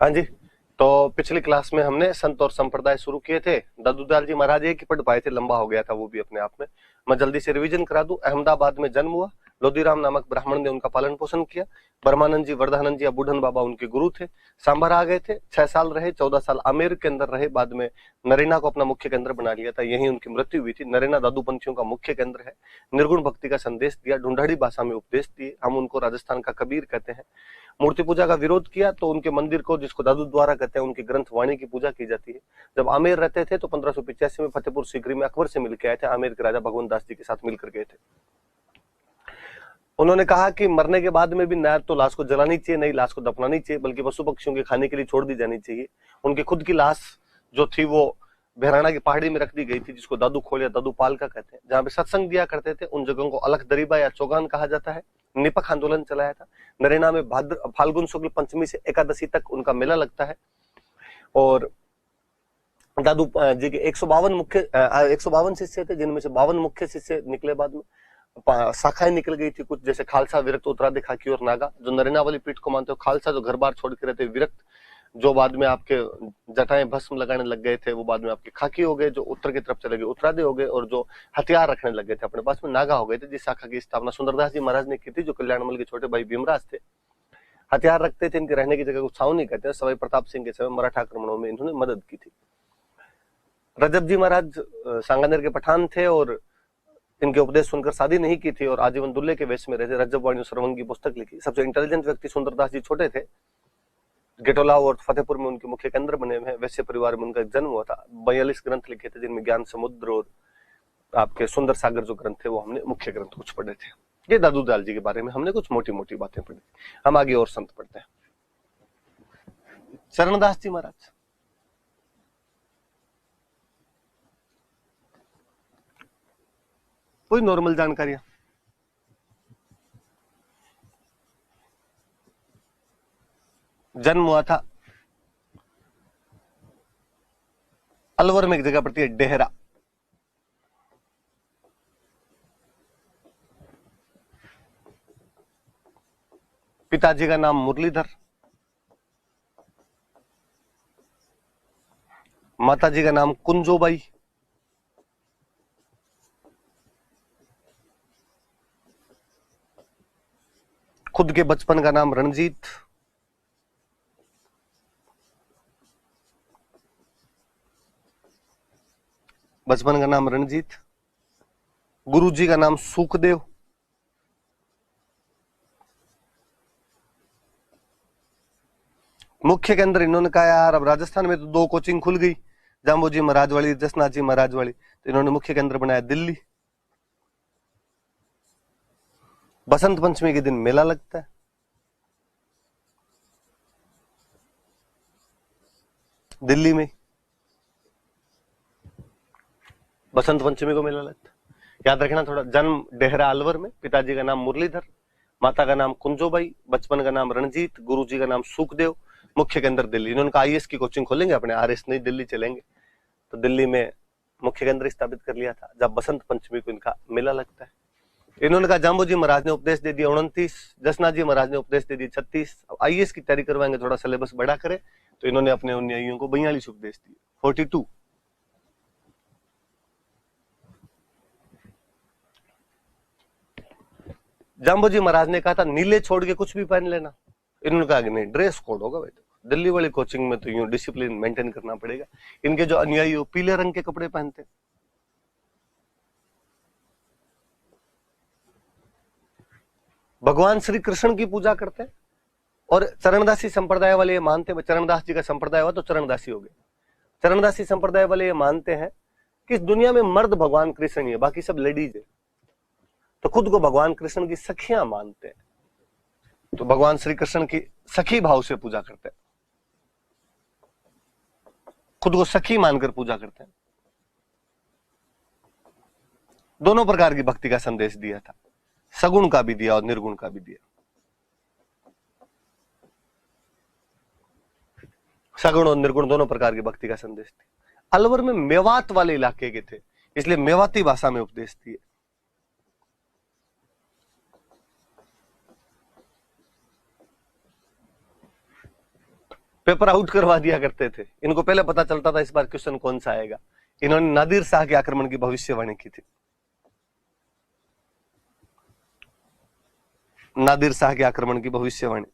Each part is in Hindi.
हाँ जी। तो पिछली क्लास में हमने संत और संप्रदाय शुरू किए थे। दादूलाल जी महाराज एक ही पढ़ पाए थे, लंबा हो गया था वो भी अपने आप में। मैं जल्दी से रिवीजन करा दूं। अहमदाबाद में जन्म हुआ, लोधीराम नामक ब्राह्मण ने उनका पालन पोषण किया। ब्रह्मानंद जी, वर्धानंद जी या बुढ़न बाबा उनके गुरु थे। सांभर आ गए थे, 6 साल रहे, 14 साल आमेर के अंदर रहे। बाद में नरेना को अपना मुख्य केंद्र बना लिया था, यहीं उनकी मृत्यु हुई थी। नरेना दादूपंथियों का मुख्य केंद्र है। निर्गुण भक्ति का संदेश दिया, ढूंढाड़ी भाषा में उपदेश दिए। हम उनको राजस्थान का कबीर कहते हैं। मूर्ति पूजा का विरोध किया तो उनके मंदिर को, जिसको दादू द्वारा कहते हैं, उनकी ग्रंथ वाणी की पूजा की जाती है। जब आमेर रहते थे तो 1585 में फतेहपुर सीकरी में अकबर से मिलकर आए थे। आमेर के राजा भगवंत दास जी के साथ मिलकर गए थे। उन्होंने कहा कि मरने के बाद में भी न तो लाश को जलानी चाहिए, नई लाश को दफनानी चाहिए, बल्कि पशु पक्षियों के खाने के लिए छोड़ दी जानी चाहिए। उनकी खुद की लाश जो थी वो बहराना की पहाड़ी में रख दी गई थी, जिसको दादू खोल या दादू पाल का कहते हैं। जहां पे सत्संग दिया करते थे उन जगहों को अलख दरीबा या चौगान कहा जाता है। निपख आंदोलन चलाया था। नरेना में भाद्र फाल्गुन शुक्ल पंचमी से एकादशी तक उनका मेला लगता है। और दादू जी के 152 शिष्य थे, जिनमें से 52 मुख्य शिष्य निकले। बाद में शाखाएं निकल गई थी कुछ, जैसे खालसा, विरक्त, उत्तरादि, खाकी और नागा। जो नरेना वाली पीठ को मानते हो, खालसा जो घर बार छोड़ के रहते, विरक्त जो बाद में आपके जटाएं भस्म लगाने लग गए थे, वो बाद में आपके खाकी हो गए, जो उत्तर की तरफ चले गए उत्तरादि हो गए, और जो हथियार रखने लग गए थे अपने पास में, नागा हो गए थे। जिस शाखा की स्थापना सुंदरदास जी महाराज ने की थी, जो कल्याणमल के छोटे भाई भीमराज थे। हथियार रखते थे, इनके रहने की जगह को छावनी कहते हैं। सवाई प्रताप सिंह के समय मराठा आक्रमणों में इन्होंने मदद की थी। रजब जी महाराज सांगानेर के पठान थे और इनके उपदेश सुनकर शादी नहीं की थी और आजीवन दुल्हे के वेश में रहते। रजब वाणी सरवंग की पुस्तक लिखी। सबसे इंटेलिजेंट व्यक्ति सुंदरदास जी छोटे थे। गेटोला और फतेहपुर में उनके मुख्य केंद्र बने हुए हैं। वैश्य परिवार में उनका जन्म हुआ था। 42 ग्रंथ लिखे थे, जिनमें ज्ञान समुद्र और आपके सुंदर सागर जो ग्रंथ थे वो हमने मुख्य ग्रंथ कुछ पढ़े थे। ये दादूलाल जी के बारे में हमने कुछ मोटी मोटी बातें पढ़ी। हम आगे और संत पढ़ते हैं। चरणदास जी महाराज, कोई नॉर्मल जानकारियां? जन्म हुआ था अलवर में, एक जगह पड़ती है डेहरा। पिताजी का नाम मुरलीधर, माताजी का नाम कुंजोबाई, खुद के बचपन का नाम रणजीत, बचपन का नाम रणजीत। गुरुजी का नाम सुखदेव। मुख्य केंद्र इन्होंने कहा यार अब राजस्थान में तो 2 कोचिंग खुल गई, जाम्बू जी महाराज वाली, जसनाथ जी महाराज वाली, तो इन्होंने मुख्य केंद्र बनाया दिल्ली। बसंत पंचमी के दिन मेला लगता है दिल्ली में। बसंत पंचमी को मेला लगता है, याद रखना थोड़ा। जन्म डेहरा अलवर में, पिताजी का नाम मुरलीधर, माता का नाम कुंजोबाई, बचपन का नाम रणजीत, गुरुजी का नाम सुखदेव, मुख्य केंद्र दिल्ली। इन्होंने कहा आईएएस की कोचिंग खोलेंगे अपने, आरएस नहीं दिल्ली चलेंगे, तो दिल्ली में मुख्य केंद्र स्थापित कर लिया था, जब बसंत पंचमी को इनका मेला लगता है। इन्होंने कहा जाम्बू जी महाराज ने उपदेश दे दिया 29, जसनाथ जी महाराज ने उपदेश दे दिए 36। आईएएस की तैयारी करवाएंगे, थोड़ा सिलेबस बड़ा करे, तो इन्होंने अपने अनुयायियों को 42 उपदेश दिए, 42। जाम्बू जी महाराज ने कहा था नीले छोड़ के कुछ भी पहन लेना। इन्होंने कहा कि नहीं, ड्रेस कोड होगा भाई, दिल्ली वाली कोचिंग में तो यूं डिसिप्लिन मेंटेन करना पड़ेगा। इनके जो अनुयायी हो पीले रंग के कपड़े पहनते। भगवान श्री कृष्ण की पूजा करते हैं। और चरणदासी संप्रदाय वाले ये मानते हैं, चरणदास जी का संप्रदाय हुआ तो चरणदासी हो गए। चरणदासी संप्रदाय वाले ये मानते हैं कि इस दुनिया में मर्द भगवान कृष्ण ही है, बाकी सब लेडीज है। तो खुद को भगवान कृष्ण की सखियां मानते हैं, तो भगवान श्री कृष्ण की सखी भाव से पूजा करते हैं, खुद को सखी मानकर पूजा करते हैं। दोनों प्रकार की भक्ति का संदेश दिया था, सगुण का भी दिया और निर्गुण का भी दिया। सगुण और निर्गुण दोनों प्रकार की भक्ति का संदेश दिया। अलवर में मेवात वाले इलाके के थे, इसलिए मेवाती भाषा में उपदेश दिए। पेपर आउट करवा दिया करते थे। इनको पहले पता चलता था इस बार क्वेश्चन कौन सा आएगा। इन्होंने नादिर शाह के आक्रमण की भविष्यवाणी की थी। नादिर शाह के आक्रमण की भविष्यवाणी।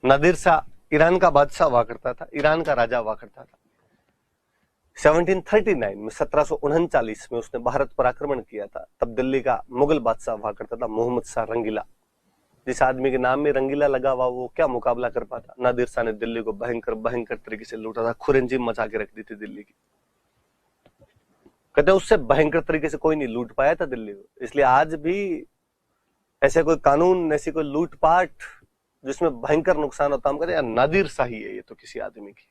नादिर शाह ईरान का बादशाह हुआ करता था, ईरान का राजा हुआ करता था। 1739 में 1739 में उसने भारत पर आक्रमण किया था। तब दिल्ली का मुगल बादशाह हुआ करता था मोहम्मद शाह रंगीला। जिस आदमी के नाम में रंगीला लगा हुआ वो क्या मुकाबला कर पाता। नादिर शाह ने दिल्ली को भयंकर भयंकर तरीके से लूटा था, खुरेंजीम मचा के रख दी थी दिल्ली की। कहते उससे भयंकर तरीके से कोई नहीं लूट पाया था दिल्ली को। इसलिए आज भी ऐसे कोई कानून, ऐसी कोई लूटपाट जिसमें भयंकर नुकसान होता, हम कहते हैं नादिर शाही है ये तो किसी आदमी की।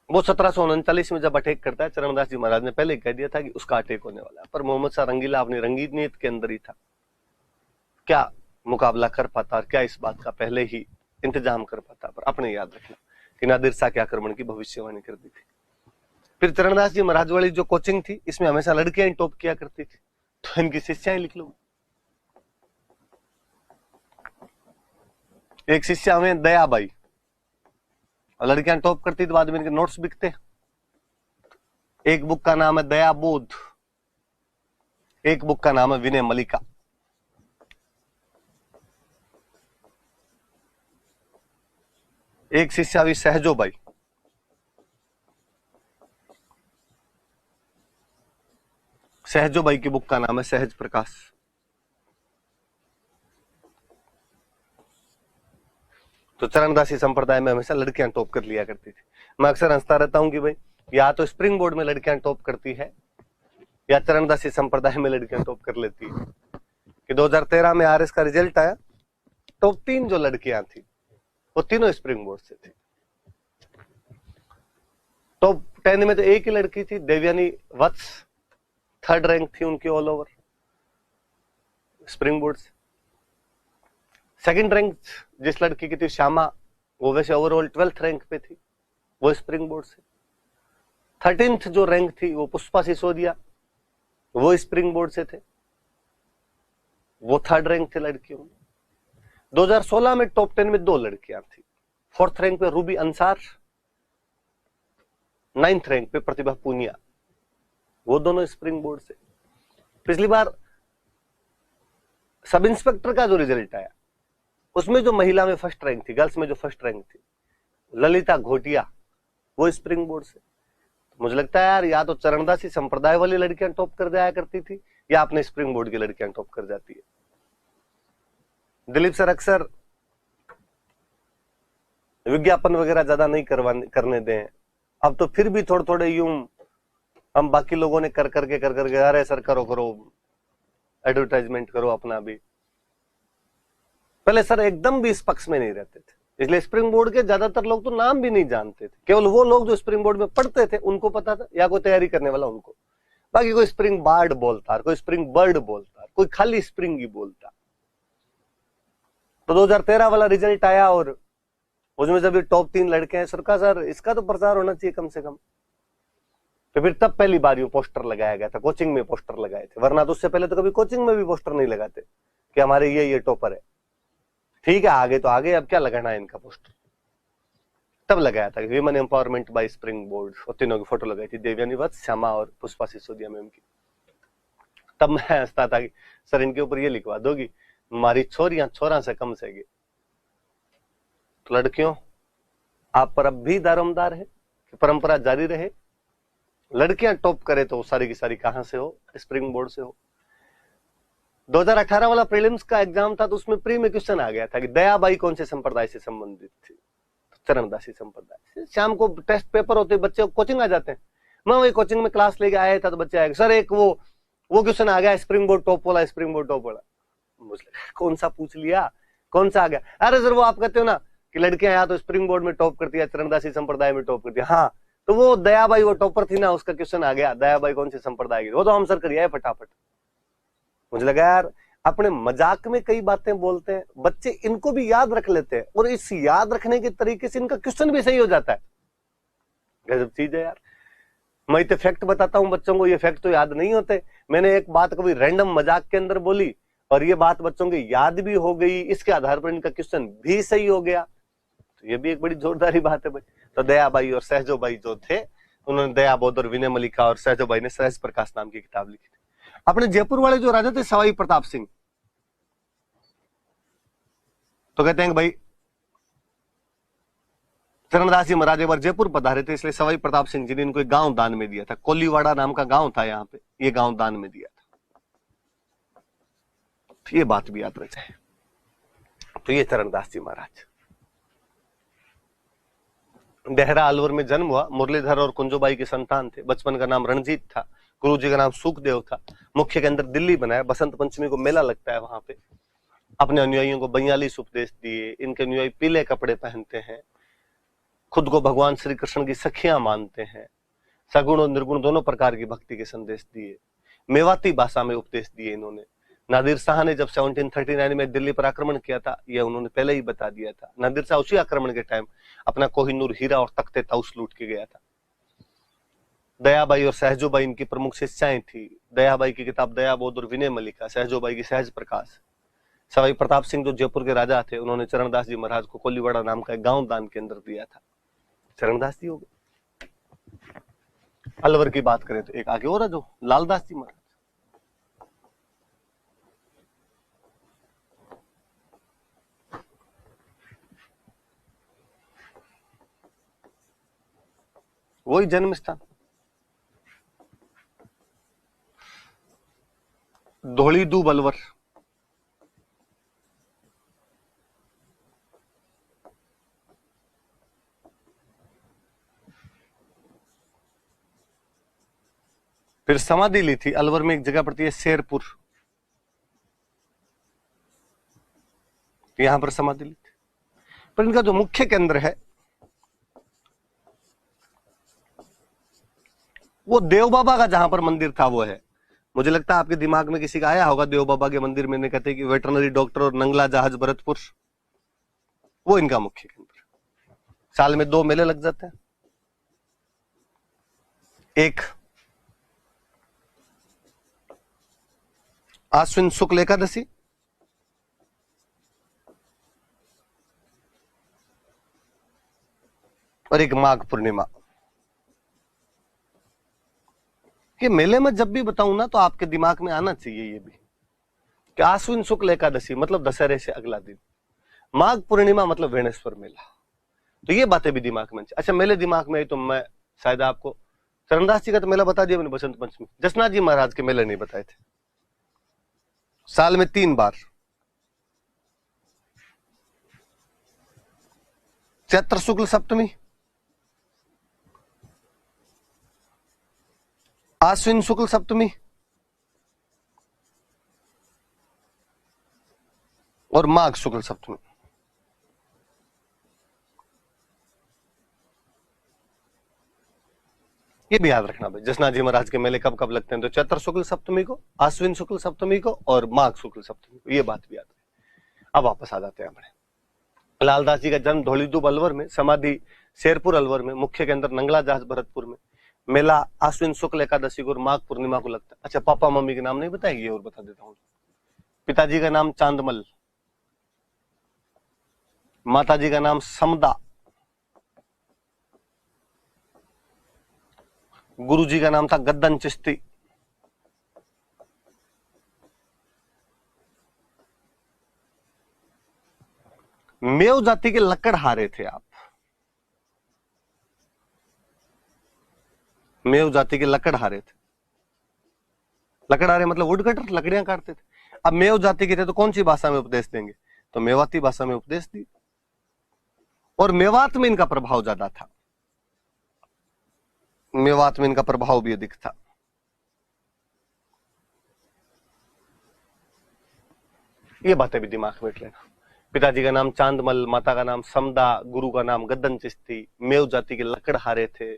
वो 1739 में जब अटैक करता है, चरणदास जी महाराज ने पहले कह दिया था कि उसका अटैक होने वाला है, पर मोहम्मद शाह रंगीला अपनी रंगीनियत के अंदर ही था। क्या मुकाबला कर पाता और क्या इस बात का पहले ही इंतजाम कर पाता। पर अपने याद रखना कि नादिर शाह के आक्रमण की भविष्यवाणी कर दी थी। फिर चरणदास जी महाराज वाली जो कोचिंग थी, इसमें हमेशा लड़कियां ही टॉप किया करती थी, तो इनकी शिष्याएं लिख लो। एक शिष्या हमें दयाबाई, और लड़कियां टॉप करती तो बाद में इनके नोट्स बिकते। एक बुक का नाम है दया बोध, एक बुक का नाम है विनय मलिका। एक शिष्या हुई सहजोबाई, सहजोबाई की बुक का नाम है सहज प्रकाश। तो चरणदासी संप्रदाय में हमेशा लड़कियां टॉप कर लिया करती थी। मैं अक्सर हंसता रहता हूं कि भाई या तो स्प्रिंग बोर्ड में लड़कियां टॉप करती है या चरणदासी संप्रदाय में लड़कियां टॉप कर लेती है। कि 2013 में आरएस का रिजल्ट आया, टॉप 3 जो लड़कियां थी वो तीनों स्प्रिंग बोर्ड से थी। टॉप 10 में तो एक ही लड़की थी, देवयानी वत्स, 3rd रैंक थी उनकी ऑल ओवर स्प्रिंग बोर्ड से। 2nd रैंक जिस लड़की की थी श्यामा, वो वैसे ओवरऑल 12th रैंक पे थी, वो स्प्रिंग बोर्ड से। 13th जो रैंक थी वो पुष्पा सिसोदिया, वो स्प्रिंग बोर्ड से थे, वो 3rd रैंक थे लड़कियों में। 2016 में टॉप 10 में 2 लड़कियां थी। 4th रैंक पे रूबी अंसार, 9th रैंक पे प्रतिभा पूनिया, वो दोनों स्प्रिंग बोर्ड से। पिछली बार सब इंस्पेक्टर का जो रिजल्ट आया उसमें जो महिला में 1st रैंक थी, गर्ल्स में जो 1st रैंक थी, ललिता घोटिया, वो स्प्रिंग बोर्ड से। मुझे लगता है यार या तो चरणदासी संप्रदाय वाली लड़कियां टॉप कर जाया करती थी या अपने स्प्रिंग बोर्ड की लड़कियां टॉप कर जाती है। दिलीप सर अक्सर विज्ञापन वगैरह ज्यादा नहीं करने दें। अब तो फिर भी थोड़े थोड़े यूं हम बाकी लोगों ने कर करके अरे सर करो एडवर्टाइजमेंट करो अपना भी। पहले सर एकदम भी इस पक्ष में नहीं रहते थे, इसलिए स्प्रिंग बोर्ड के ज्यादातर लोग तो नाम भी नहीं जानते थे। केवल वो लोग जो स्प्रिंग बोर्ड में पढ़ते थे उनको पता था, या कोई तैयारी करने वाला उनको। बाकी कोई स्प्रिंग बार्ड बोलता, कोई स्प्रिंग बर्ड बोलता, कोई खाली स्प्रिंग ही बोलता। तो 2013 वाला रिजल्ट आया और उसमें जब टॉप 3 लड़के हैं, सर का सर इसका तो प्रचार होना चाहिए कम से कम। तो फिर तब पहली बार यूं पोस्टर लगाया गया था, कोचिंग में पोस्टर लगाए थे, वरना तो उससे पहले तो कभी कोचिंग में भी पोस्टर नहीं लगाते कि हमारे ये टॉपर है। ठीक है आगे तो आगे, अब क्या लगाना है इनका पोस्टर। तब लगाया था women empowerment bye spring board, और तीनों की फोटो लगाई थी, देवयानी वत्स, श्यामा और पुष्पा सिसोदिया मैम की। तब मैं हंसता था कि सर इनके ऊपर ये लिखवा दोगी हमारी छोरियां छोरा से कम सेगी। तो लड़कियों आप पर अब भी दारोमदार है कि परंपरा जारी रहे, लड़कियां टॉप करे तो सारी की सारी कहां से हो, स्प्रिंग बोर्ड से हो। 2018 वाला प्रीलिम्स का एग्जाम था तो उसमें प्री में क्वेश्चन आ गया था कि दयाबाई कौन से संप्रदाय से संबंधित थी, चरणदासी संप्रदाय। शाम को टेस्ट पेपर होते, बच्चे कोचिंग आ जाते हैं। मैं वही कोचिंग में क्लास लेके आया था तो बच्चे आए, सर एक वो क्वेश्चन आ गया स्प्रिंग बोर्ड टॉप वाला, स्प्रिंग बोर्ड टॉप वाला। मुझे कौन सा पूछ लिया, कौन सा आ गया। अरे सर वो आप कहते हो ना कि लड़कियां या तो स्प्रिंग बोर्ड में टॉप करती है, चरणदासी संप्रदाय में टॉप करती है। हाँ तो वो दयाबाई वो टॉपर थी ना, उसका क्वेश्चन आ गया दयाबाई कौन से संप्रदाय की, वो तो हम सर करिए फटाफट। मुझे लगा यार अपने मजाक में कई बातें बोलते हैं बच्चे, इनको भी याद रख लेते हैं और इस याद रखने के तरीके से इनका क्वेश्चन भी सही हो जाता है। गजब चीज है यार। मैं तो फैक्ट बताता हूं बच्चों को, ये फैक्ट तो याद नहीं होते। मैंने एक बात कभी रैंडम मजाक के अंदर बोली और ये बात बच्चों की याद भी हो गई, इसके आधार पर इनका क्वेश्चन भी सही हो गया, तो ये भी एक बड़ी जोरदार बात है भाई। तो दयाबाई और सहजो भाई जो थे, उन्होंने दया बोध और विनय मलिका, और सहजो भाई ने सहज प्रकाश नाम की किताब लिखी थी। अपने जयपुर वाले जो राजा थे सवाई प्रताप सिंह, तो कहते हैं कि भाई चरणदास जी महाराज एक बार जयपुर पधारे थे, इसलिए सवाई प्रताप सिंह जी ने इनको एक गांव दान में दिया था। कोलीवाड़ा नाम का गांव था यहाँ पे, ये गांव दान में दिया था। तो ये बात भी याद रह जाए। तो ये चरणदास जी महाराज, देहरा अलवर में जन्म हुआ, मुरलीधर और कुंजोबाई के संतान थे। बचपन का नाम रणजीत था, गुरु जी का नाम सुखदेव था। मुख्य केंद्र दिल्ली बनाया, बसंत पंचमी को मेला लगता है वहां पे। अपने अनुयायियों को 42 उपदेश दिए। इनके अनुयायी पीले कपड़े पहनते हैं, खुद को भगवान श्री कृष्ण की सखियां मानते हैं, सगुण और निर्गुण दोनों प्रकार की भक्ति के संदेश दिए। मेवाती भाषा में उपदेश दिए इन्होंने। नादिर शाह ने जब 1739 में दिल्ली पर आक्रमण किया था, यह उन्होंने पहले ही बता दिया था। नादिर शाह उसी आक्रमण के टाइम अपना कोहिनूर हीरा और तख्ते ताउस लूट के गया था। दयाबाई और सहजोबाई इनकी प्रमुख शिष्याएं थी। दयाबाई की किताब दया बोध और विनय मलिका, सहजोबाई की सहज प्रकाश। सवाई प्रताप सिंह जो जयपुर के राजा थे, उन्होंने चरणदास जी महाराज को कोलीवाड़ा नाम का एक गांव दान के अंदर दिया था। चरणदास जी हो गए। अलवर की बात करें तो एक आगे और है जो लालदास जी महाराज। वही जन्म स्थान धोली दूब अलवर। फिर समाधि ली थी अलवर में, एक जगह पड़ती है शेरपुर, यहां पर समाधि ली थी। पर इनका जो मुख्य केंद्र है वो देव बाबा का जहां पर मंदिर था वो है। मुझे लगता है आपके दिमाग में किसी का आया होगा देव बाबा के मंदिर में, कहते हैं कि वेटरनरी डॉक्टर और नंगला जहाज भरतपुर, वो इनका मुख्य केंद्र। साल में 2 मेले लग जाते हैं, एक आश्विन शुक्ल एकादशी और एक माघ पूर्णिमा। कि मेले में जब भी बताऊं ना तो आपके दिमाग में आना चाहिए ये भी कि आश्विन शुक्ल एकादशी मतलब दशहरे से अगला दिन, माघ पूर्णिमा मतलब वेणेश्वर मेला। तो ये बातें भी दिमाग में। अच्छा मेले दिमाग में आई तो मैं शायद आपको चरणदास जी का तो मेला बता दिया मैंने, बसंत पंचमी। जसनाथ जी महाराज के मेले नहीं बताए थे। साल में 3 बार, चैत्र शुक्ल सप्तमी, आश्विन शुक्ल सप्तमी और माघ शुक्ल सप्तमी। ये भी याद रखना भाई, जसनाथ जी महाराज के मेले कब कब लगते हैं, तो चैत्र शुक्ल सप्तमी को, आश्विन शुक्ल सप्तमी को और माघ शुक्ल सप्तमी को। ये बात भी याद है। अब वापस आ जाते हैं अपने। लालदास जी का जन्म धौलीदूब अलवर में, समाधि शेरपुर अलवर में, मुख्य केंद्र नंगला जहाज भरतपुर में। मेला आश्विन शुक्ल एकादशी को और माघ पूर्णिमा को लगता है। अच्छा पापा मम्मी के नाम नहीं बताएगी और बता देता हूं। पिताजी का नाम चांदमल, माताजी का नाम समदा, गुरुजी का नाम था गद्दन चिश्ती, मेव जाति के लकड़हारे थे आप। मेव जाति के लकड़हारे थे। लकड़हारे मतलब वुड कटर, लकड़ियां काटते थे। अब मेव जाति के थे तो कौन सी भाषा में उपदेश देंगे, तो मेवाती भाषा में उपदेश दी। और मेवात में इनका प्रभाव ज्यादा था, मेवात में इनका प्रभाव भी अधिक था। ये बातें भी दिमाग में रख लेना। पिताजी का नाम चांदमल, माता का नाम समदा, गुरु का नाम गद्दन चिश्ती, मेव जाति के लकड़हारे थे,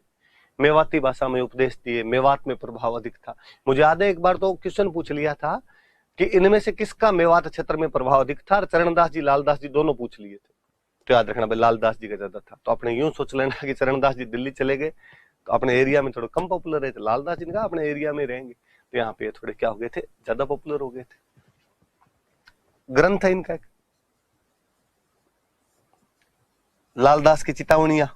मेवाती भाषा में उपदेश दिए, मेवात में प्रभाव अधिक था। मुझे याद है एक बार तो क्वेश्चन पूछ लिया था कि इनमें से किसका मेवात क्षेत्र में प्रभाव अधिक था, चरणदास जी लालदास जी दोनों पूछ लिए थे। तो याद रखना भाई लालदास जी का ज्यादा था। तो आपने यूं सोच लेना कि चरणदास जी दिल्ली चले गए तो अपने एरिया में थोड़े कम पॉपुलर रहे थे। लालदास जी ने कहा अपने एरिया में रहेंगे, तो यहाँ पे थोड़े क्या हो गए थे, ज्यादा पॉपुलर हो गए थे। ग्रंथ है इनका लालदास की चितावनियां।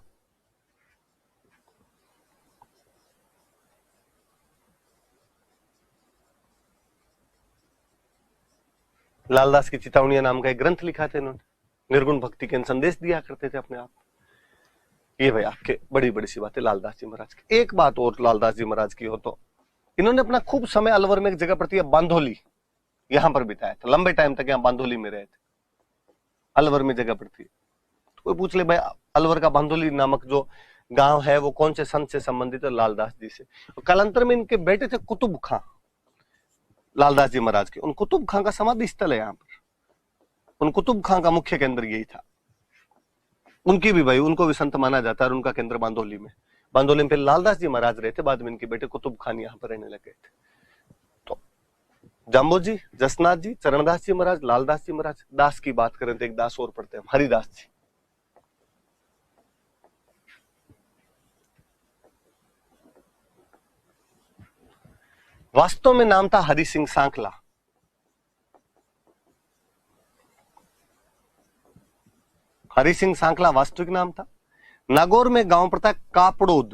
लालदास की चितावनियां नाम का एक ग्रंथ लिखा था इन्होंने, निर्गुण भक्ति के संदेश दिया करते थे अपने आप। ये भाई आपके बड़ी बड़ी सी बात है लालदास जी महाराज की। एक बात और लालदास जी महाराज की हो तो, इन्होंने अपना खूब समय अलवर में एक जगह पड़ती है बांधोली, यहां पर बिताया था। लंबे टाइम तक यहाँ बांधोली में रहे थे। अलवर में जगह पड़ती है, तो कोई पूछ ले भाई अलवर का बांधोली नामक जो गांव है वो कौन से संत से संबंधित है? लालदास जी से। कालांतर में इनके बेटे थे कुतुब खां, लालदास जी महाराज के। उन कुतुब खां का समाधि स्थल है यहाँ पर। उन कुतुब खां का मुख्य केंद्र यही था। उनकी भी भाई, उनको भी संत माना जाता है, और उनका केंद्र बांधोली में। बांधोली में पहले लालदास जी महाराज रहे थे, बाद में इनके बेटे कुतुब खान यहाँ पर रहने लगे थे। तो जाम्बो जी, जसनाथ जी, चरणदास जी महाराज, लालदास जी महाराज। दास की बात करें तो एक दास और पढ़ते हैं, हरिदास जी। वास्तव में नाम था हरि सिंह सांखला। हरि सिंह सांखला वास्तविक नाम था। नागौर में गांव पड़ता है कापड़ोद,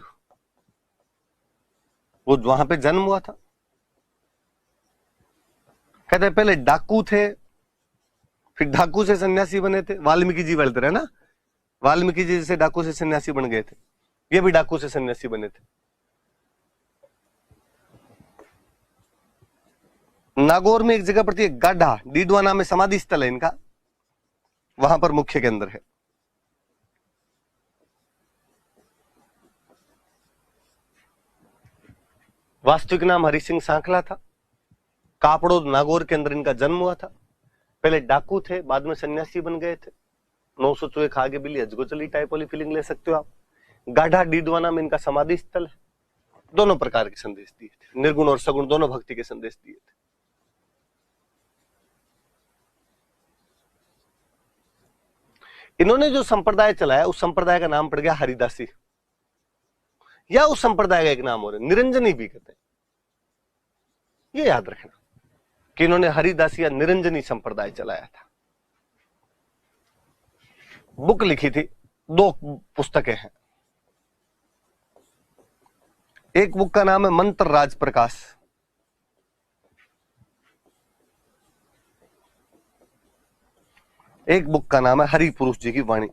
वो वहां पे जन्म हुआ था। कहते हैं पहले डाकू थे, फिर डाकू से सन्यासी बने थे। वाल्मीकि जी बोलते रहे ना, वाल्मीकि जी से डाकू से सन्यासी बन गए थे, ये भी डाकू से सन्यासी बने थे। नागौर में एक जगह पड़ती है गाढ़ा, डीडवाना में समाधि स्थल है इनका, वहां पर मुख्य केंद्र है। वास्तविक नाम हरि सिंह सांखला था। कापड़ोद नागौर के अंदर इनका जन्म हुआ था। पहले डाकू थे, बाद में सन्यासी बन गए थे। 900 चूहे खा के बिल्ली अजगो चली टाइप वाली फीलिंग ले सकते हो आप। गाढ़ा डीडवाना में इनका समाधि स्थल है। दोनों प्रकार के संदेश दिए थे, निर्गुण और सगुण दोनों भक्ति के संदेश दिए थे। इन्होंने जो संप्रदाय चलाया उस संप्रदाय का नाम पड़ गया हरिदासी, या उस संप्रदाय का एक नाम और निरंजनी भी कहते हैं। ये याद रखना कि इन्होंने हरिदासी या निरंजनी संप्रदाय चलाया था। बुक लिखी थी, 2 पुस्तकें हैं। एक बुक का नाम है मंत्र राज प्रकाश, एक बुक का नाम है हरि पुरुष जी की वाणी।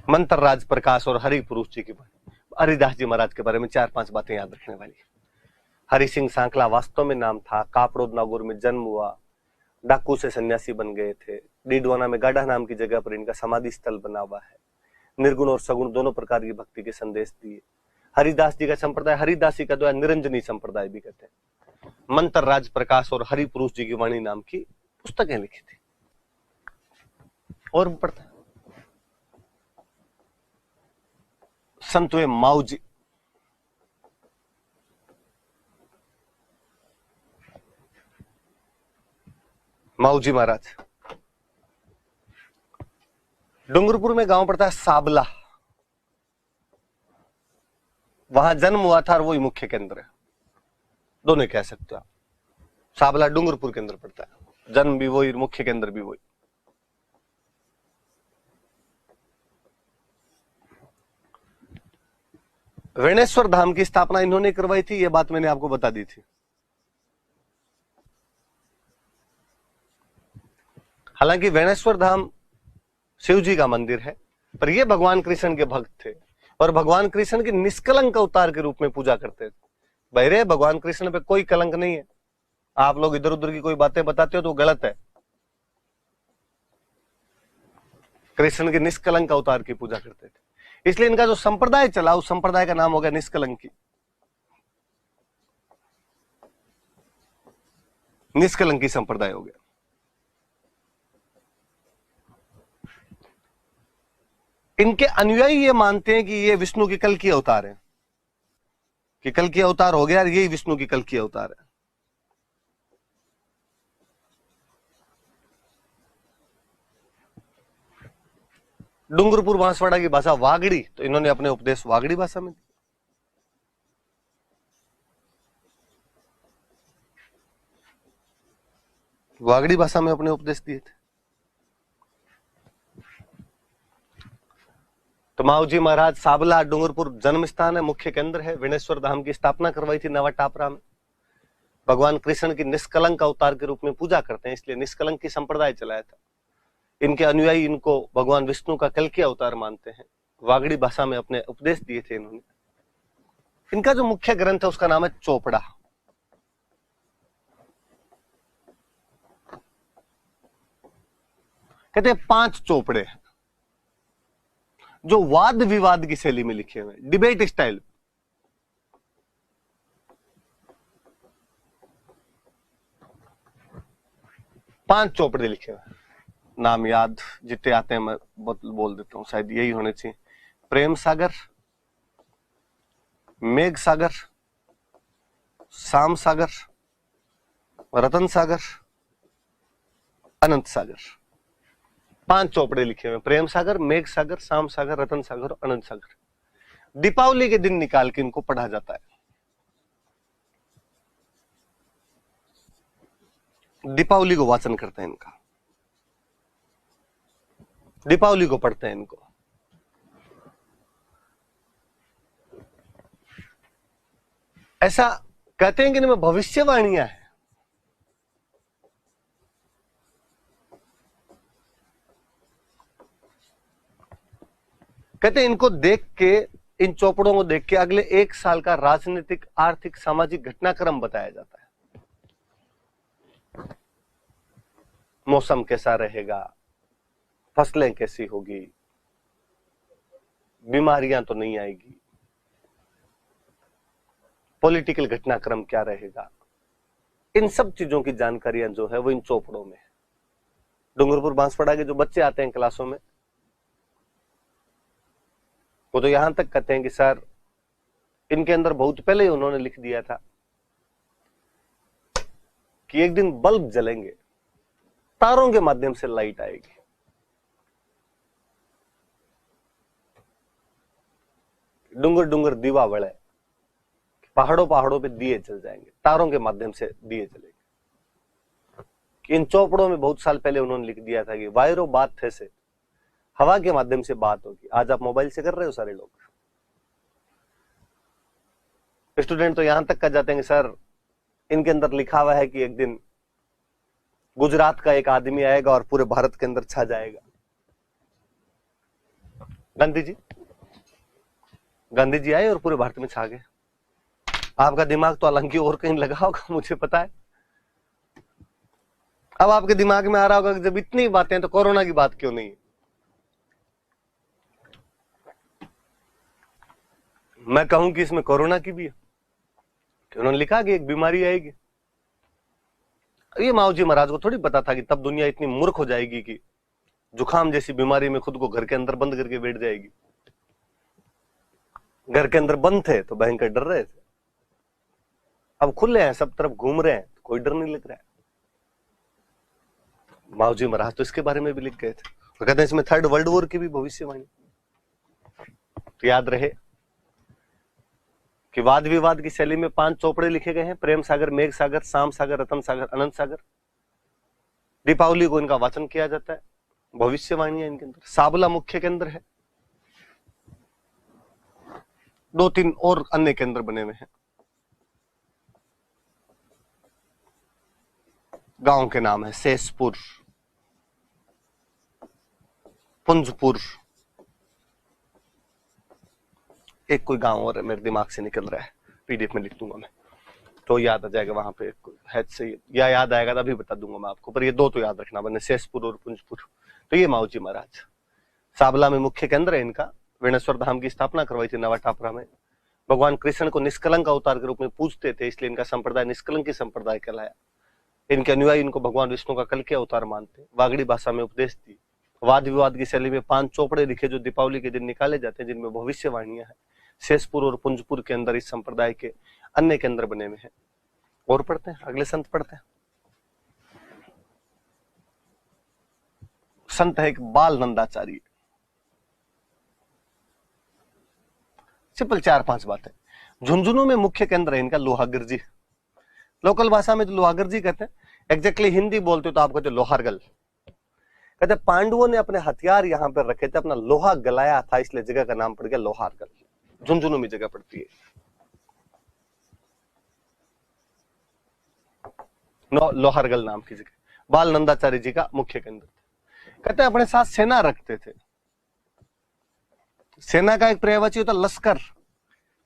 मंत्र राज प्रकाश और हरि पुरुष जी की वाणी। हरिदास जी महाराज के बारे में 4-5 बातें याद रखने वाली। हरि सिंह सांखला वास्तव में नाम था, कापड़ोद नागौर में जन्म हुआ, डाकू से सन्यासी बन गए थे। डीडवाना में गाढ़ा नाम की जगह पर इनका समाधि स्थल बना हुआ है। निर्गुण और सगुण दोनों प्रकार की भक्ति के संदेश दिए। हरिदास जी का संप्रदाय हरिदासी का द्वारा निरंजनी संप्रदाय भी कहते हैं। मंत्र राज प्रकाश और हरि पुरुष जी की वाणी नाम की पुस्तकें लिखी थी। और पढ़ता संत हुए माऊ जी। माऊ जी महाराज डूंगरपुर में गांव पड़ता है साबला, वहां जन्म हुआ था और वही मुख्य केंद्र है। दोनों कह सकते हो आप। साबला डूंगरपुर के अंदर पड़ता है, जन्म भी वही, मुख्य केंद्र भी वही। वेणेश्वर धाम की स्थापना इन्होंने करवाई थी, यह बात मैंने आपको बता दी थी। हालांकि वेणेश्वर धाम शिव जी का मंदिर है, पर ये भगवान कृष्ण के भक्त थे और भगवान कृष्ण की निष्कलंक अवतार के रूप में पूजा करते थे। बहरे भगवान कृष्ण पे कोई कलंक नहीं है। आप लोग इधर उधर की कोई बातें बताते हो तो गलत है। कृष्ण के निष्कलंक अवतार की पूजा करते थे, इसलिए इनका जो संप्रदाय चला उस संप्रदाय का नाम हो गया निष्कलंकी। निष्कलंकी संप्रदाय हो गया। इनके अनुयायी ये मानते हैं कि ये विष्णु की कल की अवतार है, कि कल की अवतार हो गया, यही विष्णु की कल की अवतार है। डूंगरपुर बांसवाड़ा की भाषा वागड़ी, तो इन्होंने अपने उपदेश वागड़ी भाषा में दिए। वागड़ी भाषा में अपने उपदेश दिए थे। तो माऊजी महाराज साबला डूंगरपुर जन्म स्थान है, मुख्य केंद्र है। विनेश्वर धाम की स्थापना करवाई थी नवा टापरा में। भगवान कृष्ण की निष्कलंक अवतार के रूप में पूजा करते हैं, इसलिए निष्कलंक की संप्रदाय चलाया था। इनके अनुयायी इनको भगवान विष्णु का कल्कि अवतार मानते हैं। वागड़ी भाषा में अपने उपदेश दिए थे इन्होंने। इनका जो मुख्य ग्रंथ है उसका नाम है चोपड़ा। कहते हैं 5 चोपड़े हैं जो वाद विवाद की शैली में लिखे हुए, डिबेट स्टाइल। पांच चोपड़े लिखे हुए, नाम याद जितने आते हैं मैं बोल देता हूं, शायद यही होने चाहिए। प्रेम सागर, मेघ सागर, शाम सागर, रतन सागर, अनंत सागर। 5 चोपड़े लिखे हुए, प्रेम सागर, मेघ सागर, शाम सागर, रतन सागर और अनंत सागर। दीपावली के दिन निकाल के इनको पढ़ा जाता है। दीपावली को वाचन करते हैं इनका, दीपावली को पढ़ते हैं इनको। ऐसा कहते हैं कि इनमें भविष्यवाणियां हैं। कहते हैं इनको देख के, इन चौपड़ों को देख के अगले 1 साल का राजनीतिक, आर्थिक, सामाजिक घटनाक्रम बताया जाता है। मौसम कैसा रहेगा, फसलें कैसी होगी, बीमारियां तो नहीं आएगी, पॉलिटिकल घटनाक्रम क्या रहेगा, इन सब चीजों की जानकारियां जो है वो इन चौपड़ों में है। डूंगरपुर बांसवाड़ा के जो बच्चे आते हैं क्लासों में, वो तो यहां तक कहते हैं कि सर इनके अंदर बहुत पहले ही उन्होंने लिख दिया था कि एक दिन बल्ब जलेंगे, तारों के माध्यम से लाइट आएगी। डूंगर डूंगर दीवा बड़े, पहाड़ों पहाड़ों पे दिए जल जाएंगे, तारों के माध्यम से दिए जलेंगे। कि इन चौपड़ों में बहुत साल पहले उन्होंने लिख दिया था कि वायरो बात थे से, हवा के माध्यम से बात होगी। आज आप मोबाइल से कर रहे हो सारे लोग। स्टूडेंट तो यहां तक कह जाते हैं कि सर इनके अंदर लिखा हुआ है कि एक दिन गुजरात का एक आदमी आएगा और पूरे भारत के अंदर छा जाएगा। गांधी जी आए और पूरे भारत में छा गए। आपका दिमाग तो हालांकि और कहीं लगा होगा, मुझे पता है। अब आपके दिमाग में आ रहा होगा कि जब इतनी बातें हैं तो कोरोना की बात क्यों नहीं है। मैं कहूं कि इसमें कोरोना की भी है, कि उन्होंने लिखा कि एक बीमारी आएगी। ये माऊजी महाराज को थोड़ी पता था कि तब दुनिया इतनी मूर्ख हो जाएगी कि जुकाम जैसी बीमारी में खुद को घर के अंदर बंद करके बैठ जाएगी। घर के अंदर बंद थे तो भयंकर डर रहे थे, अब खुले हैं, सब तरफ घूम रहे हैं, तो कोई डर नहीं लग रहा है। माऊजी महाराज तो इसके बारे में भी लिख गए थे, तो कहते हैं इसमें 3rd वर्ल्ड वॉर की भी भविष्यवाणी। तो याद रहे कि वाद विवाद की शैली में 5 चौपड़े लिखे गए हैं, प्रेम सागर, मेघ सागर, शाम सागर, रतन सागर, अनंत सागर। दीपावली को इनका वाचन किया जाता है, भविष्यवाणियां इनके अंदर। साबला मुख्य केंद्र है, 2-3 और अन्य केंद्र बने हुए हैं। गांव के नाम है शेषपुर, पुंजपुर, एक कोई गांव और मेरे दिमाग से निकल रहा है, पीडीएफ में लिख दूंगा मैं तो याद आ जाएगा। वहां पे है से, या याद आएगा तभी बता दूंगा मैं आपको, पर ये 2 तो याद रखना बने, शेषपुर और पुंजपुर। तो ये माऊजी महाराज साबला में मुख्य केंद्र है इनका। विनेश्वर धाम की स्थापना करवाई थी नवा टापरा में। भगवान कृष्ण को निष्कलंक अवतार के रूप में पूजते थे, इसलिए इनका संप्रदाय निष्कलंकी संप्रदाय कहलाया। इनके अनुयायी इनको भगवान विष्णु का कल्कि अवतार मानते। वागड़ी भाषा में उपदेश दी। वाद विवाद की शैली में 5 चौपड़े लिखे जो दीपावली के दिन निकाले जाते हैं, जिनमें भविष्यवाणियां हैं। शेषपुर और पुंजपुर के अंदर इस संप्रदाय के अन्य केंद्र बने हुए हैं। और पढ़ते हैं, अगले संत पढ़ते हैं। संत है एक बाल नंदाचार्य। सिंपल 4-5 बातें। झुंझुनू में मुख्य केंद्र है इनका लोहागिरजी, लोकल भाषा में तो लोहागिरजी कहते हैं, एग्जैक्टली हिंदी बोलते तो आप कहते लोहारगल। कहते पांडवों ने अपने हथियार यहां पर रखे थे, अपना लोहा गलाया था, इसलिए जगह का नाम पड़ गया लोहारगल। झुंझुनू में जगह पड़ती है। लोहारगल नाम की जगह बाल नंदाचार्य जी का मुख्य केंद्र। कहते अपने साथ सेना रखते थे। सेना का एक पर्यायवाची होता लश्कर,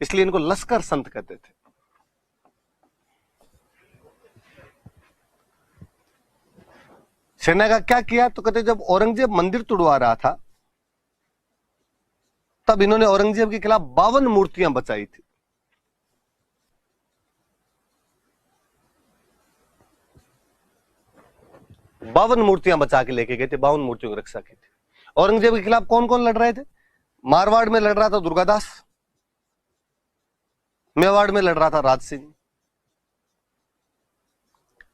इसलिए इनको लश्कर संत कहते थे। सेना का क्या किया तो कहते जब औरंगजेब मंदिर तुड़वा रहा था तब इन्होंने औरंगजेब के खिलाफ 52 मूर्तियां बचाई थी। बावन मूर्तियां बचा के लेके गए थे, 52 मूर्तियों की रक्षा की थी। औरंगजेब के खिलाफ कौन कौन लड़ रहे थे? मारवाड़ में लड़ रहा था दुर्गादास, मेवाड़ में लड़ रहा था राज सिंह।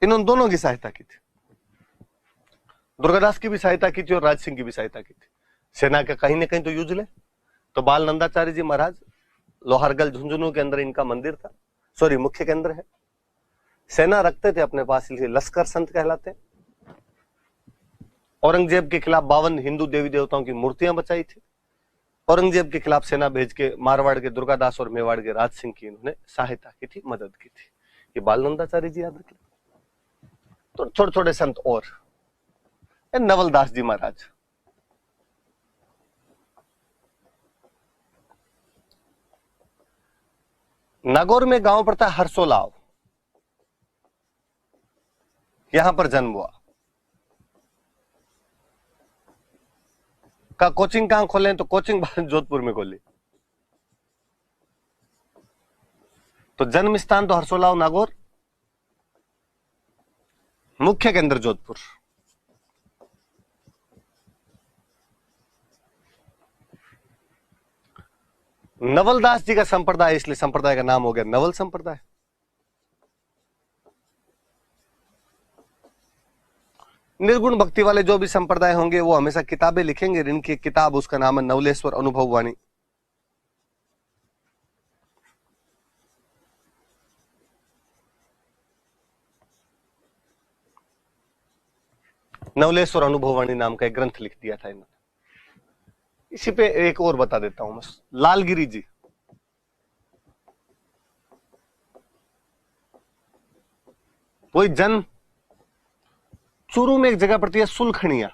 इन्होंने दोनों की सहायता की थी, दुर्गादास की भी सहायता की थी और राज सिंह की भी सहायता की थी। सेना का कहीं ना कहीं तो यूज ले। तो बाल नंदाचार्य जी महाराज लोहारगल झुंझुनू के अंदर इनका मंदिर था, सॉरी मुख्य केंद्र है। सेना रखते थे अपने पास, इसलिए लश्कर संत कहलाते। औरंगजेब के खिलाफ 52 हिंदू देवी देवताओं की मूर्तियां बचाई थी। औरंगजेब के खिलाफ सेना भेज के मारवाड़ के दुर्गादास और मेवाड़ के राज सिंह की इन्होंने सहायता की थी, मदद की थी। ये बाल नंदाचार्य जी याद रखें। तो छोटे छोटे संत और नवलदास जी महाराज, नागौर में गांव पड़ता है हरसोलाव, यहां पर जन्म हुआ। का कोचिंग कहां खोले तो कोचिंग जोधपुर में खोली। तो जन्म स्थान तो हरसोलाव नागौर, मुख्य केंद्र जोधपुर। नवलदास जी का संप्रदाय, इसलिए संप्रदाय का नाम हो गया नवल संप्रदाय। निर्गुण भक्ति वाले जो भी संप्रदाय होंगे वो हमेशा किताबें लिखेंगे। इनकी किताब उसका नाम है नवलेश्वर अनुभव वाणी। नवलेश्वर अनुभव वाणी नाम का एक ग्रंथ लिख दिया था इन्होंने। इसी पे एक और बता देता हूं बस। लालगिरी जी, वही जन्म चूरू में एक जगह पड़ती है सुलखनिया,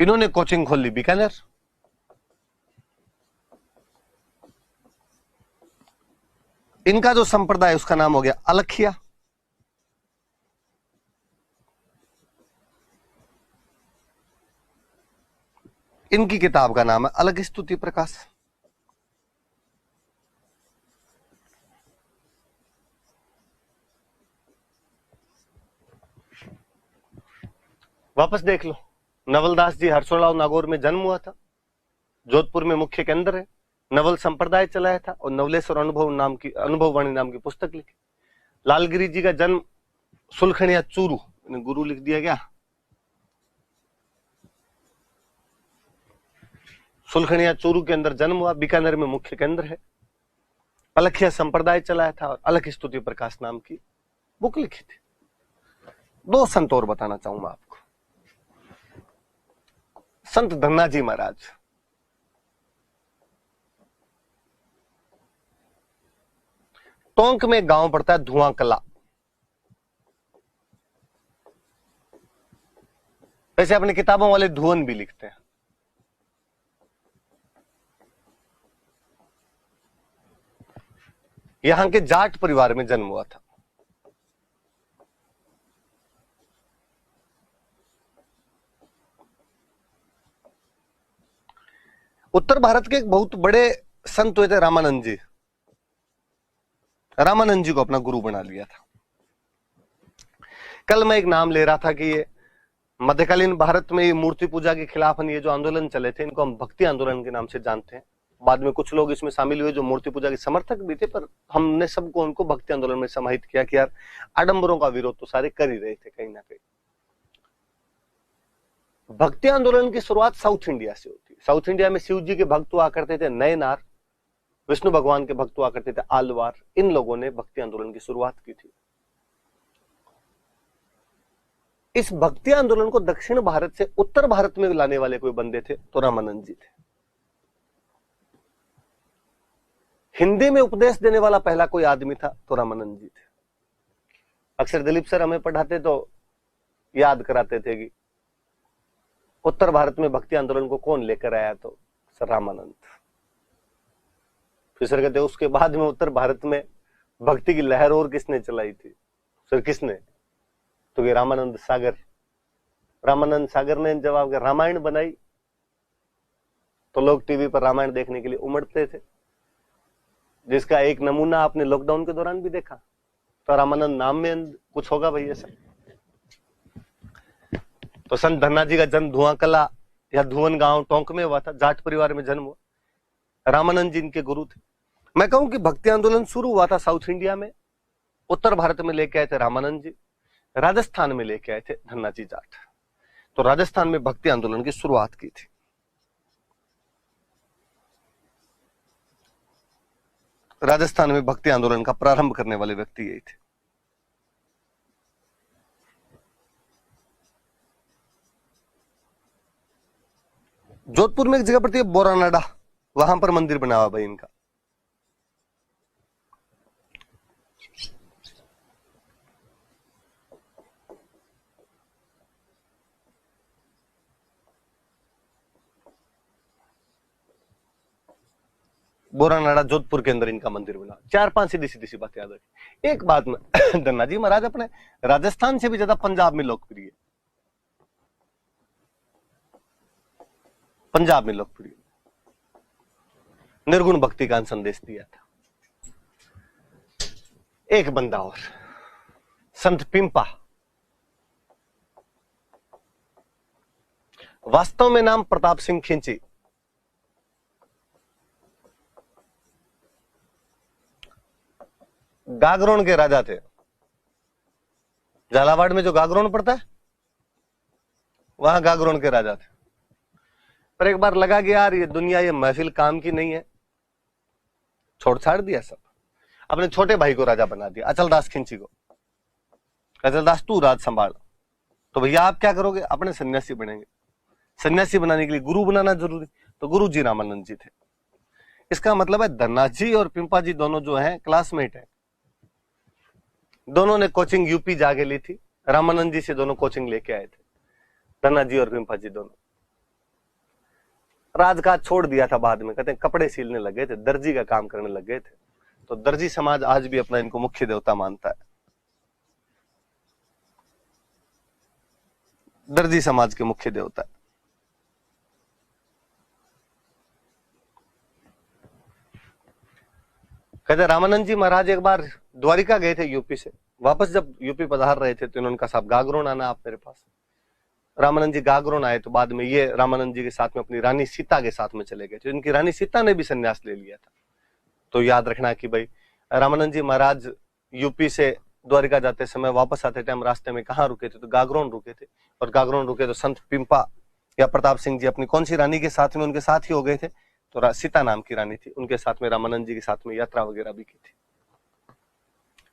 इन्होंने कोचिंग खोल ली बीकानेर। इनका जो संप्रदाय उसका नाम हो गया अलखिया। इनकी किताब का नाम है अलग स्तुति प्रकाश। वापस देख लो, नवलदास जी हरसोलाव नागौर में जन्म हुआ था, जोधपुर में मुख्य केंद्र है, नवल संप्रदाय चलाया था और नवलेश्वर अनुभव वाणी नाम की पुस्तक लिखी। लालगिरी जी का जन्म सुलखनिया चूरू, गुरु लिख दिया गया, सुलखनिया चूरू के अंदर जन्म हुआ, बीकानेर में मुख्य केंद्र है। अलखिया संप्रदाय चलाया था और अलग स्तुति प्रकाश नाम की बुक लिखी थी। 2 संत और बताना चाहूंगा आपको। संत धन्ना जी महाराज, टोंक में गांव पड़ता है धुआं कला। वैसे अपनी किताबों वाले धुवन भी लिखते हैं। यहां के जाट परिवार में जन्म हुआ था। उत्तर भारत के एक बहुत बड़े संत हुए थे रामानंद जी। रामानंद जी को अपना गुरु बना लिया था। कल मैं एक नाम ले रहा था कि ये मध्यकालीन भारत में ये मूर्ति पूजा के खिलाफ ये जो आंदोलन चले थे, इनको हम भक्ति आंदोलन के नाम से जानते हैं। बाद में कुछ लोग इसमें शामिल हुए जो मूर्ति पूजा के समर्थक भी थे, पर हमने सबको उनको भक्ति आंदोलन में समाहित किया कि यार आडंबरों का विरोध तो सारे कर ही रहे थे कहीं ना कहीं। भक्ति आंदोलन की शुरुआत साउथ इंडिया से होती है। साउथ इंडिया में शिव जी के भक्त हुआ करते थे नयनार, विष्णु भगवान के भक्त हुआ करते थे आलवार। इन लोगों ने भक्ति आंदोलन की शुरुआत की थी। इस भक्ति आंदोलन को दक्षिण भारत से उत्तर भारत में लाने वाले कोई बंदे थे तो रामानंद जी थे। हिंदी में उपदेश देने वाला पहला कोई आदमी था तो रामानंद जी थे। अक्सर दिलीप सर हमें पढ़ाते तो याद कराते थे कि उत्तर भारत में भक्ति आंदोलन को कौन लेकर आया, तो सर रामानंद। फिर सर कहते उसके बाद में उत्तर भारत में भक्ति की लहर और किसने चलाई थी? सर किसने? तो ये रामानंद सागर। रामानंद सागर ने जवाब दिया रामायण बनाई, तो लोग टीवी पर रामायण देखने के लिए उमड़ते थे, जिसका एक नमूना आपने लॉकडाउन के दौरान भी देखा। तो रामानंद नाम में कुछ होगा भाई ऐसा। तो संत धन्ना जी का जन्म धुआंकला या धुवन गांव टोंक में हुआ था, जाट परिवार में जन्म हुआ। रामानंद जी इनके गुरु थे। मैं कहूं कि भक्ति आंदोलन शुरू हुआ था साउथ इंडिया में, उत्तर भारत में लेके आए थे रामानंद जी, राजस्थान में लेके आए थे धन्ना जी जाट। तो राजस्थान में भक्ति आंदोलन की शुरुआत की थी। राजस्थान में भक्ति आंदोलन का प्रारंभ करने वाले व्यक्ति यही थे। जोधपुर में एक जगह पड़ती है बोरानाडा, वहां पर मंदिर बना हुआ भाई इनका। बोरानाडा जोधपुर के अंदर इनका मंदिर बना। 4-5 सीधी सीधी सी बात याद रखी। एक बात में धन्ना जी महाराज अपने राजस्थान से भी ज्यादा पंजाब में लोकप्रिय, पंजाब में लोकप्रिय निर्गुण भक्ति का संदेश दिया था। एक बंदा और, संत पिंपा। वास्तव में नाम प्रताप सिंह खिंची। गागरोन के राजा थे। झालावाड़ में जो गागरोन पड़ता है वहां गागरोन के राजा थे। पर एक बार लगा कि यार ये दुनिया, ये महफिल काम की नहीं है, छोड़ छाड़ दिया सब। अपने छोटे भाई को राजा बना दिया, अचलदास खिंची को। अचलदास तू राज संभाल। तो भैया आप क्या करोगे? अपने सन्यासी बनेंगे। सन्यासी बनाने के लिए गुरु बनाना जरूरी, तो गुरु जी रामानंद जी थे। इसका मतलब है धन्ना जी और पिंपा जी दोनों जो हैं क्लासमेट हैं। दोनों ने कोचिंग यूपी जाके ली थी। रामानंद जी से दोनों कोचिंग लेके आए थे, धन्ना जी और पिंपा जी दोनों। राजकाज छोड़ दिया था बाद में, कहते हैं कपड़े सीलने लगे थे, दर्जी का काम करने लग गए थे। तो दर्जी समाज आज भी अपना इनको मुख्य देवता मानता है। दर्जी समाज के मुख्य देवता है। कहते रामानंद जी महाराज एक बार द्वारिका गए थे यूपी से, वापस जब यूपी पधार रहे थे तो इन्होंने कहा साहब गागरोन आना आप मेरे पास। रामानंद जी गागरोन आए तो बाद में ये रामानंद जी के साथ में अपनी रानी सीता के साथ में चले गए थे। इनकी रानी सीता ने भी संन्यास ले लिया था। तो याद रखना कि भाई रामानंद जी महाराज यूपी से द्वारिका जाते समय वापस आते टाइम रास्ते में कहाँ रुके थे? तो गागरोन रुके थे। और गागरोन रुके तो संत पिंपा या प्रताप सिंह जी अपनी कौन सी रानी के साथ में उनके साथ ही हो गए थे? तो सीता नाम की रानी थी, उनके साथ में रामानंद जी के साथ में यात्रा वगैरह भी की थी।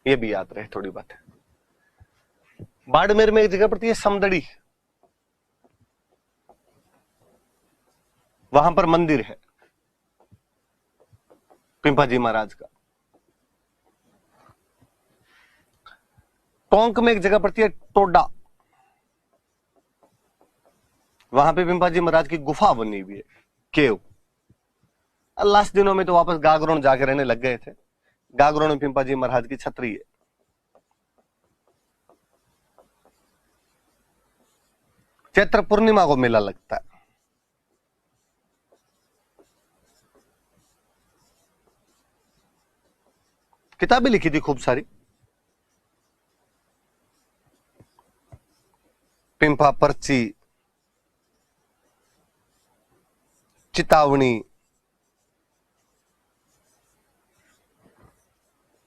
ये भी याद रहे थोड़ी बात है। बाड़मेर में एक जगह पड़ती है समदड़ी, वहां पर मंदिर है पिंपा जी महाराज का। टोंक में एक जगह पड़ती है टोडा, वहां पे पिंपा जी महाराज की गुफा बनी हुई है, केव। लास्ट दिनों में तो वापस गागरोन जाके रहने लग गए थे। गागरोन में पिंपा जी महाराज की छतरी है। चैत्र पूर्णिमा को मेला लगता है। किताबें लिखी थी खूब सारी, पिंपा पर्ची, चितावनी,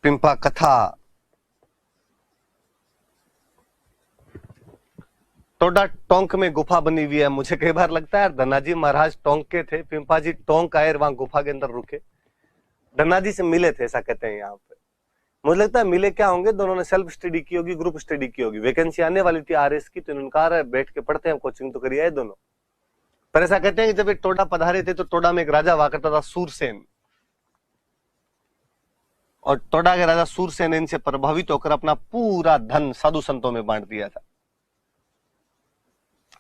पिंपा कथा। टोडा टोंक में गुफा बनी हुई है। मुझे कई बार लगता है धनाजी महाराज टोंक के थे, पिंपा जी टोंक आए, वहां गुफा के अंदर रुके, धनाजी से मिले थे, ऐसा कहते हैं यहाँ पे। मुझे लगता है मिले क्या होंगे, दोनों ने सेल्फ स्टडी की होगी, ग्रुप स्टडी की होगी। वैकेंसी आने वाली थी आरएस की, तो इन्होंने कहा बैठ के पढ़ते हैं, कोचिंग तो करिए दोनों। पर ऐसा कहते हैं कि जब ये टोडा पधारे थे तो टोडा में एक राजा हुआ करता था सूरसेन, और टोडा के राजा सूरसेन इनसे प्रभावित होकर अपना पूरा धन साधु संतों में बांट दिया था।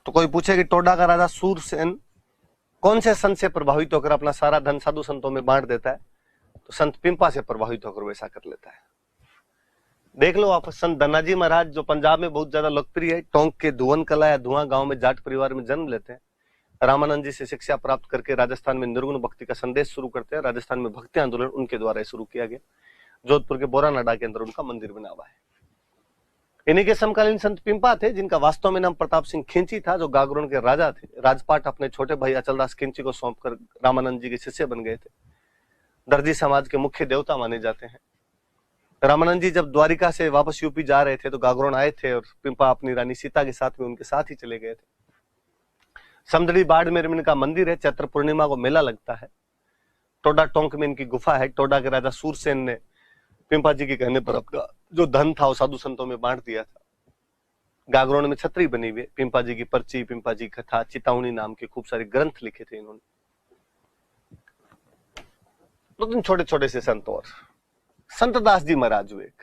तो कोई पूछे कि टोडा का राजा सूरसेन कौन से संत से प्रभावित होकर अपना सारा धन साधु संतों में बांट देता है, तो संत पिंपा से प्रभावित होकर वैसा कर लेता है। देख लो आप, संत धनाजी महाराज जो पंजाब में बहुत ज्यादा लोकप्रिय है, टोंक के धुवन कला या धुआं गांव में जाट परिवार में जन्म लेते हैं, रामानंद जी से शिक्षा प्राप्त करके राजस्थान में निर्गुण भक्ति का संदेश शुरू करते हैं। राजस्थान में भक्ति आंदोलन उनके द्वारा शुरू किया गया। जोधपुर के बोरानाडा के अंदर उनका मंदिर बना हुआ है। इन्हीं के समकालीन संत पिंपा थे, जिनका वास्तव में नाम प्रताप सिंह खिंची था, जो गागरोन के राजा थे। राजपाट अपने छोटे भाई अचलदास खिंची को सौंपकर रामानंद जी के शिष्य बन गए थे। दर्जी समाज के मुख्य देवता माने जाते हैं। रामानंद जी जब द्वारिका से वापस यूपी जा रहे थे तो गागरोन आए थे, और पिंपा अपनी रानी सीता के साथ में उनके साथ ही चले गए थे। समदड़ी बाड़मेर में इनका मंदिर है, चैत्र पूर्णिमा को मेला लगता है। टोडा टोंक में इनकी गुफा है। टोडा के राजा सूरसेन ने पिंपा जी के कहने पर अपना जो धन था वो साधु संतों में बांट दिया था। गागरोन में छतरी बनी हुई है, पिंपा जी की पर्ची, पिंपा जी कथा, चितावनी नाम के खूब सारे ग्रंथ लिखे थे इन्होंने। दो तीन छोटे छोटे से संत और संत दास जी महाराज हुए, एक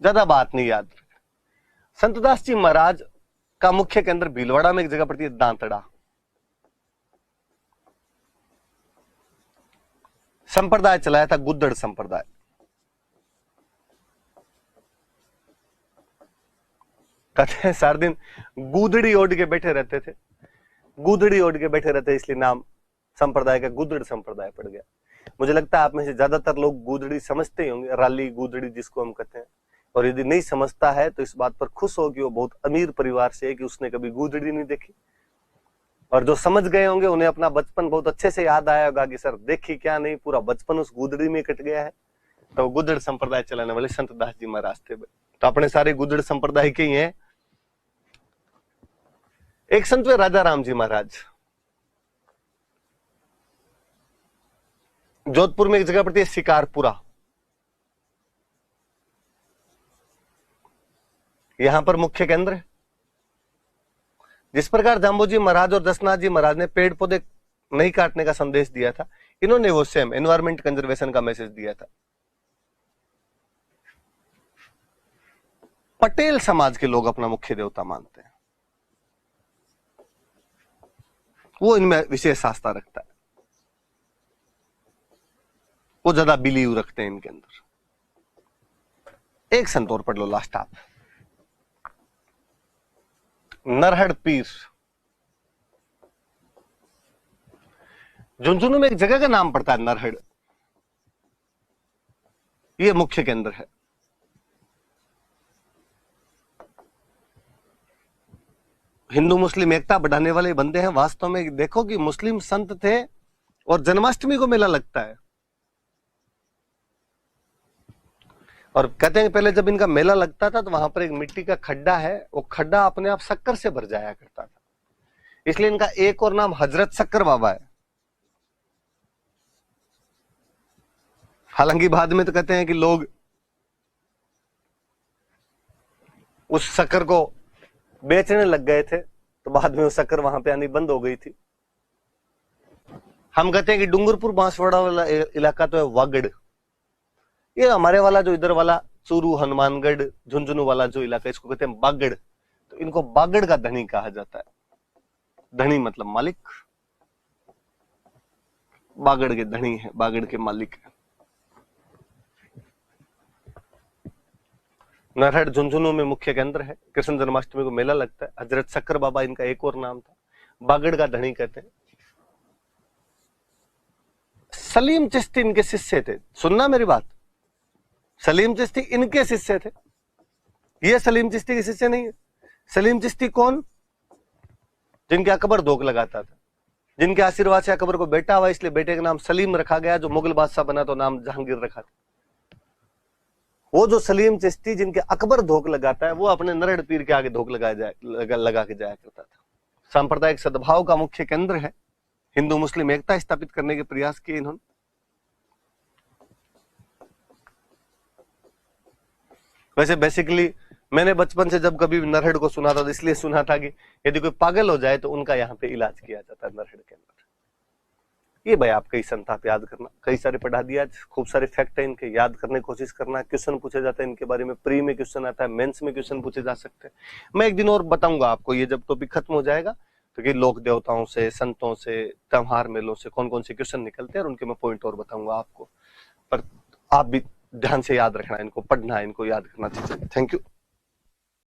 ज्यादा बात नहीं याद रख। संत दास जी महाराज का मुख्य केंद्र भीलवाड़ा में एक जगह पड़ती है दांतड़ा। संप्रदाय चलाया था गुद्दड़ संप्रदाय। कहते हैं सारे दिन गुदड़ी ओढ़ के बैठे रहते थे, गुदड़ी ओढ़ के बैठे रहते, इसलिए नाम संप्रदाय का गुद्दड़ संप्रदाय पड़ गया। मुझे लगता है आप में से ज्यादातर लोग गुदड़ी समझते ही होंगे, राली गुदड़ी जिसको हम कहते हैं। और यदि नहीं समझता है तो इस बात पर खुश हो कि वो बहुत अमीर परिवार से है कि उसने कभी गुदड़ी नहीं देखी। और जो समझ गए होंगे उन्हें अपना बचपन बहुत अच्छे से याद आया होगा कि सर देखी क्या नहीं, पूरा बचपन उस गुदड़ी में कट गया है। तो गुदड़ संप्रदाय चलाने वाले संत दास जी महाराज थे। तो अपने सारे गुदड़ संप्रदाय के ही हैं। एक संत वे राजा राम जी महाराज, जोधपुर में एक जगह पड़ती है शिकारपुरा, यहां पर मुख्य केंद्र है। जिस प्रकार जाम्बोजी महाराज और दशनाथ जी महाराज ने पेड़ पौधे नहीं काटने का संदेश दिया था, इन्होंने वो सेम एनवायरमेंट कंजर्वेशन का मैसेज दिया था। पटेल समाज के लोग अपना मुख्य देवता मानते हैं, वो इनमें विशेष आस्था रखता है, वो ज्यादा बिलीव रखते हैं इनके अंदर। एक संत और पढ़ लो लास्ट आप, नरहड़ पीर। झुंझुनू में एक जगह का नाम पड़ता है नरहड़, ये मुख्य केंद्र है। हिंदू मुस्लिम एकता बढ़ाने वाले बंदे हैं। वास्तव में देखो कि मुस्लिम संत थे और जन्माष्टमी को मेला लगता है। और कहते हैं कि पहले जब इनका मेला लगता था तो वहां पर एक मिट्टी का खड्डा है, वो खड्डा अपने आप शक्कर से भर जाया करता था, इसलिए इनका एक और नाम हजरत शक्कर बाबा है। हालांकि बाद में तो कहते हैं कि लोग उस शक्कर को बेचने लग गए थे, तो बाद में वो शक्कर वहां पे आनी बंद हो गई थी। हम कहते हैं कि डूंगरपुर बांसवाड़ा वाला इलाका तो है वागड़, ये हमारे वाला जो इधर वाला चूरू हनुमानगढ़ झुंझुनू वाला जो इलाका, इसको कहते हैं बागड़। तो इनको बागड़ का धनी कहा जाता है। धनी मतलब मालिक, बागड़ के धनी है, बागड़ के मालिक है। नरहड़ झुंझुनू में मुख्य केंद्र है। कृष्ण जन्माष्टमी को मेला लगता है। हजरत शक्कर बाबा इनका एक और नाम था। बागड़ का धनी कहते हैं। सलीम चिश्ती इनके शिष्य थे। सुनना मेरी बात, सलीम चिश्ती इनके शिष्य थे, ये सलीम चिश्ती के शिष्य नहीं है। सलीम चिश्ती कौन? जिनके अकबर धोख लगाता था, जिनके आशीर्वाद से अकबर को बेटा हुआ, इसलिए बेटे का नाम सलीम रखा गया। जो मुगल बादशाह बना तो नाम जहांगीर रखा था। वो जो सलीम चिश्ती जिनके अकबर धोख लगाता है, वो अपने नरहड़ पीर के आगे धोख लगा के जाया करता था। सांप्रदायिक सद्भाव का मुख्य केंद्र है, हिंदू मुस्लिम एकता स्थापित करने के प्रयास किए इन्होंने। वैसे बेसिकली मैंने बचपन से जब कभी नरहड़ को सुना था तो इसलिए सुना था कि यदि कोई पागल हो जाए तो उनका यहाँ पे इलाज किया जाता है नरहड़ के अंदर। ये भाई आप कई संताप याद करना, कई सारे पढ़ा दिया आज, खूब सारे फैक्ट है इनके, याद करने की कोशिश करना। क्वेश्चन पूछे जाते हैं इनके बारे में, प्री में क्वेश्चन आता है, मेंस में क्वेश्चन पूछे जा सकते हैं। मैं एक दिन और बताऊंगा आपको, ये जब टॉपिक खत्म हो जाएगा तो कि लोक देवताओं से, संतों से, त्योहार मेलों से कौन कौन से क्वेश्चन निकलते हैं और उनके मैं पॉइंट और बताऊंगा आपको। पर आप भी ध्यान से याद रखना, इनको पढ़ना, इनको याद करना चाहिए। Thank you.